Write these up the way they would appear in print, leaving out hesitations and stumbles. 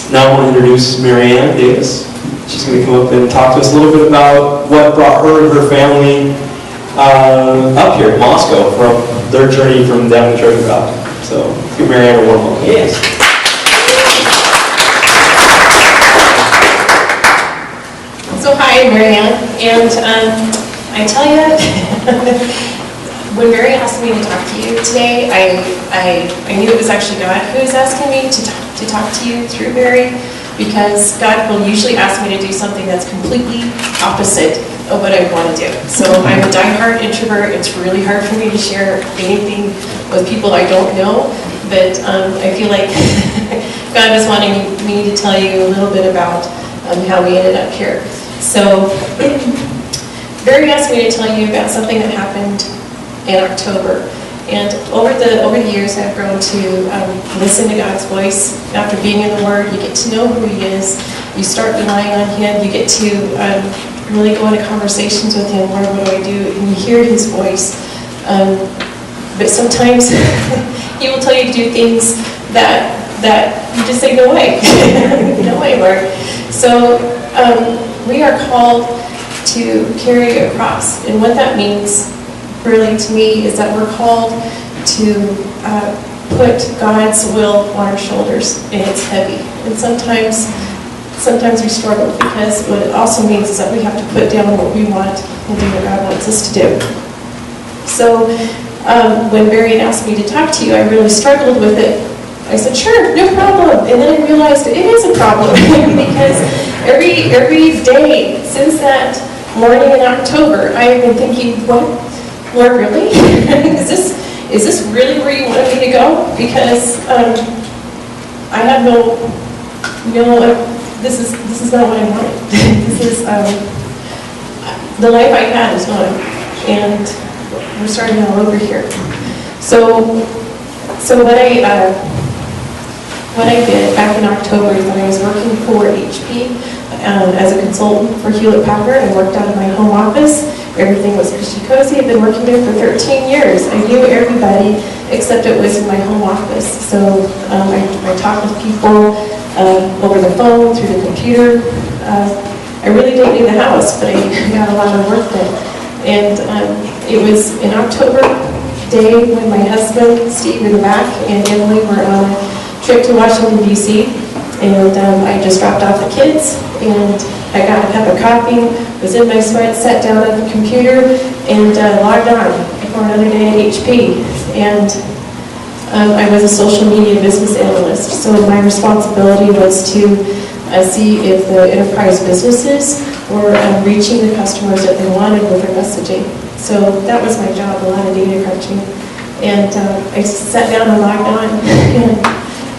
Now I want to introduce Marianne Davis. She's going to come up and talk to us a little bit about what brought her and her family up here in Moscow from their journey from down the treasure valley. So let's give Marianne a warm welcome. Yes. So hi, I'm Marianne, and I tell you, when Mary asked me to talk to you today, I knew it was actually God who was asking me to talk to you through Mary, because God will usually ask me to do something that's completely opposite of what I want to do. So I'm a diehard introvert. It's really hard for me to share anything with people I don't know, but I feel like God is wanting me to tell you a little bit about how we ended up here. So Barry asked me to tell you about something that happened in October. And over the years, I've grown to listen to God's voice. After being in the Word, you get to know who He is. You start relying on Him. You get to really go into conversations with Him. Lord, what do I do? And you hear His voice. But sometimes He will tell you to do things that you just say, no way. No way, Lord. So we are called to carry a cross. And what that means, really, to me, is that we're called to put God's will on our shoulders, and it's heavy. And sometimes we struggle, because what it also means is that we have to put down what we want and do what God wants us to do. So when Barry asked me to talk to you, I really struggled with it. I said, sure, no problem. And then I realized it is a problem because every day since that morning in October, I have been thinking, what? Lord, really? Is this really where you wanted me to go? Because I have this is not what I wanted. This is the life I had is gone, and we're starting all over here. So what I did back in October is that I was working for HP as a consultant for Hewlett-Packard. I worked out of my home office. Everything was cushy-cozy. I've been working there for 13 years. I knew everybody, except it was in my home office. So I talked with people over the phone, through the computer. I really didn't leave the house, but I got a lot of work done. And it was an October day when my husband, Steve, and Mac, and Emily were on a trip to Washington, D.C., and I just dropped off the kids, and I got a cup of coffee, was in my sweat, sat down at the computer, and logged on for another day at HP. And I was a social media business analyst, so my responsibility was to see if the enterprise businesses were reaching the customers that they wanted with their messaging. So that was my job, a lot of data crunching. And I sat down and logged on, and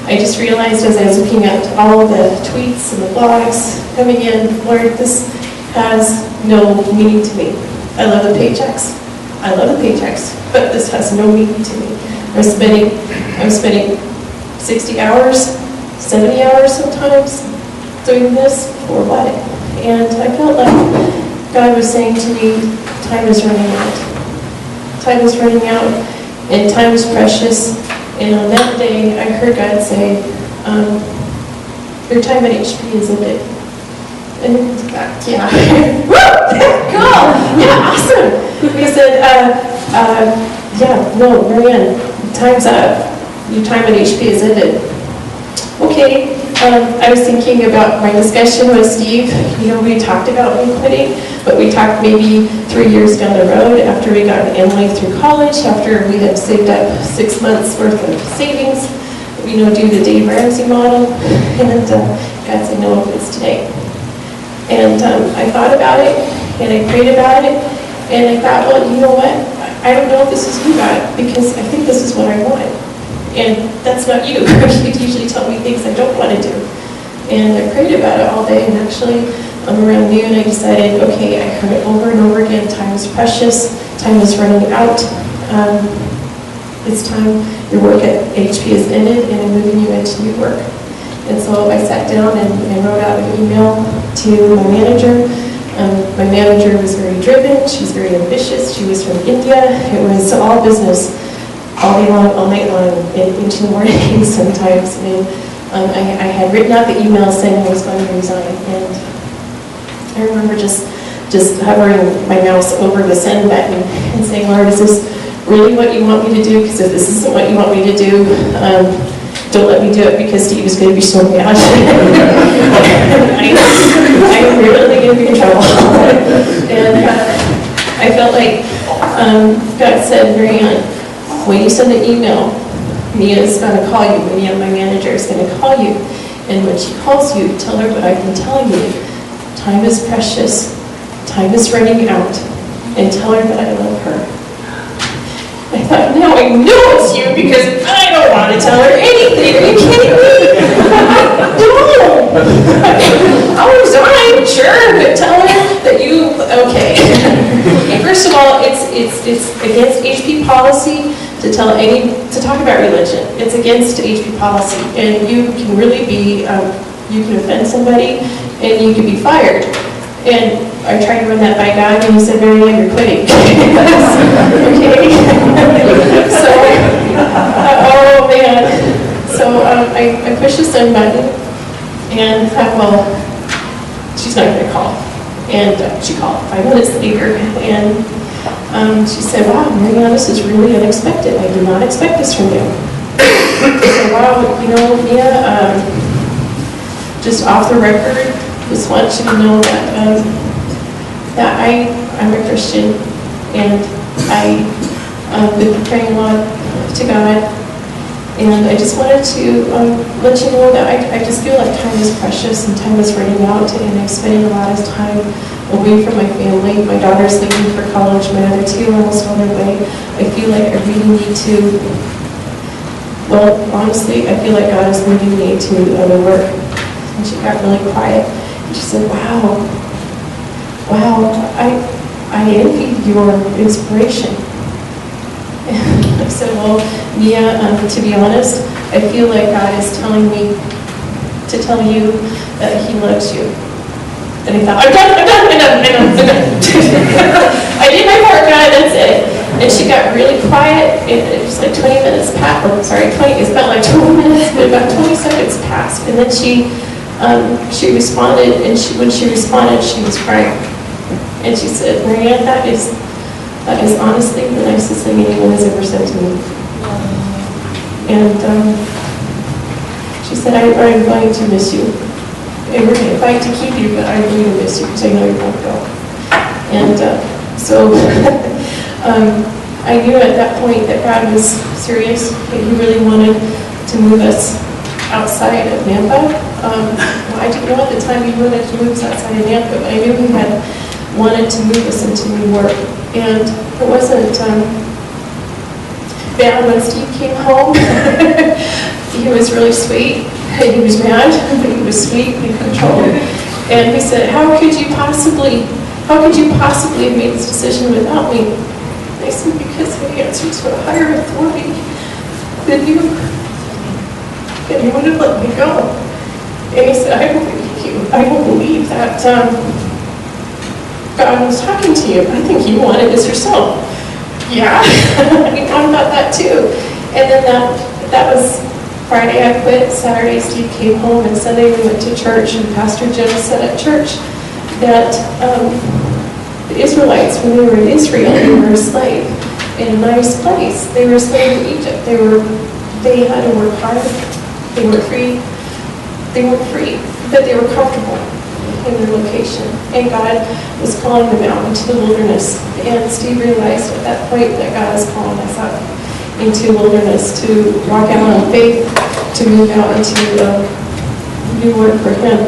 I just realized as I was looking at all of the tweets and the blogs coming in, Lord, this has no meaning to me. I love the paychecks. But this has no meaning to me. I was spending 60 hours, 70 hours sometimes doing this for what? And I felt like God was saying to me, time is running out. Time is running out, and time is precious. And on that day, I heard God say, your time at HP is ended. And yeah, woo, cool, yeah, awesome. He said, no, Marianne, time's up. Your time at HP is ended. Okay, I was thinking about my discussion with Steve. We talked about me quitting, but we talked maybe 3 years down the road after we got Emily through college, after we had saved up 6 months worth of savings, do the Dave Ramsey model, and God said, no, it's today. And I thought about it, and I prayed about it, and I thought, well, you know what? I don't know if this is you, God, because I think this is what I want. And that's not you. You usually tell me things I don't want to do. And I prayed about it all day, and actually around noon I decided, okay, I heard it over and over again, time is precious, time is running out, it's time, your work at HP is ended, and I'm moving you into new work. And so I sat down and wrote out an email to my manager. My manager was very driven, she was very ambitious, she was from India. It was all business, all day long, all night long, and into the morning sometimes. And I had written out the email saying I was going to resign, and I remember just hovering my mouse over the send button and saying, Lord, is this really what you want me to do? Because if this isn't what you want me to do, don't let me do it, because Steve is going to be so mad. I'm really going to be in trouble. And I felt like God said, Marianne, when you send an email, Mia is going to call you. Mia, my manager, is going to call you. And when she calls you, tell her what I've been telling you. Time is precious. Time is running out. And tell her that I love her. I thought, now I know it's you, because I don't want to tell her anything. Are you kidding me? No. I'll resign, sure, but tell her that you, okay. First of all, it's against HP policy to talk about religion. It's against HP policy, and you can really be, you can offend somebody, and you can be fired. And I tried to run that by God, and he said, Marianne, you're quitting. Okay. So, oh man. So I pushed the send button, and thought, well, she's not going to call. And she called 5 minutes later, and she said, wow, Marianne, this is really unexpected. I did not expect this from you. I said, wow, you know, Mia, just off the record, just want you to know that I'm a Christian, and I've been praying a lot to God, and I just wanted to let you know that I just feel like time is precious and time is running out, and I'm spending a lot of time away from my family. My daughter's leaving for college, my other 2 are almost on their way. I feel like I really need to, well, honestly, I feel like God is leading me to other work. And she got really quiet. She said, wow, I envy your inspiration. And I said, well, Mia, to be honest, I feel like God is telling me to tell you that he loves you. And I thought, I'm done. I did my part, God, that's it. And she got really quiet. It was like 20 minutes past, it felt like 20 minutes, but about 20 seconds passed. And then she responded, and when she responded, she was crying. And she said, Marianne, that is honestly the nicest thing anyone has ever said to me. And she said, I'm going to miss you. And we're going to fight to keep you, but I'm going to miss you, because I know you won't go. And so I knew at that point that God was serious, that he really wanted to move us outside of Nampa. I didn't know at the time he wanted to move us outside of Nampa, but I knew he had wanted to move us into New York. And it wasn't bad when Steve came home. He was really sweet. He was mad, but he was sweet and controlled. And he said, how could you possibly have made this decision without me? And I said, because I answered to a higher authority than you. And you wouldn't let me go. And he said, I believe you. I don't believe that God was talking to you. I think you wanted this yourself. Yeah, I thought that too. And then that was Friday I quit. Saturday Steve came home, and Sunday we went to church, and Pastor Jim said at church that the Israelites, when they were in Israel, they were a slave in a nice place. They were a slave in Egypt. They had to work hard. They weren't free. They weren't free, but they were comfortable in their location. And God was calling them out into the wilderness. And Steve realized at that point that God was calling us out into wilderness to walk out on faith, to move out into new work for him.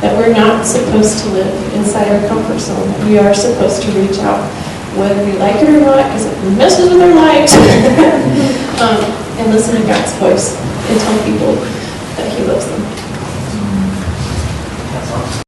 That we're not supposed to live inside our comfort zone. That we are supposed to reach out, whether we like it or not, because it messes with our lives. And listen to God's voice and tell people that he loves them.